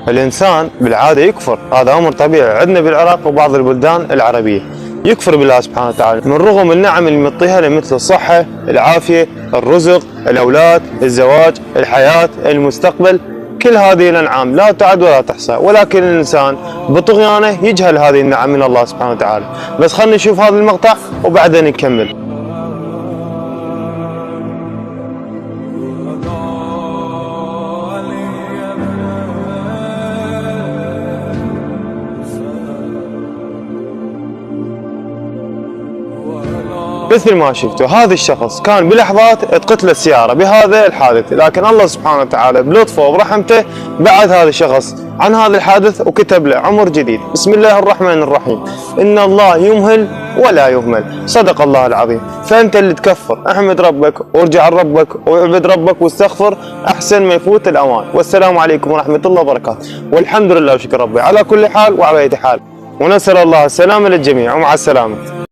الإنسان بالعادة يكفر، هذا أمر طبيعي عندنا بالعراق وبعض البلدان العربية، يكفر بالله سبحانه وتعالى من رغم النعم اللي يعطيها مثل الصحة، العافية، الرزق، الأولاد، الزواج، الحياة، المستقبل. كل هذه الأنعام لا تعد ولا تحصى، ولكن الإنسان بطغيانه يجهل هذه النعم من الله سبحانه وتعالى. بس خلينا نشوف هذا المقطع وبعدين نكمل. مثل ما شفتوا هذا الشخص كان بلحظات تقتله السيارة بهذا الحادث، لكن الله سبحانه وتعالى بلطفه وبرحمته بعد هذا الشخص عن هذا الحادث وكتب له عمر جديد. بسم الله الرحمن الرحيم، إن الله يمهل ولا يهمل، صدق الله العظيم. فأنت اللي تكفر احمد ربك وارجع لربك واعبد ربك واستغفر أحسن ما يفوت الأوان. والسلام عليكم ورحمة الله وبركاته، والحمد لله وشكر ربي على كل حال وعلى أي حال، ونسأل الله السلامة للجميع، ومع السلامة.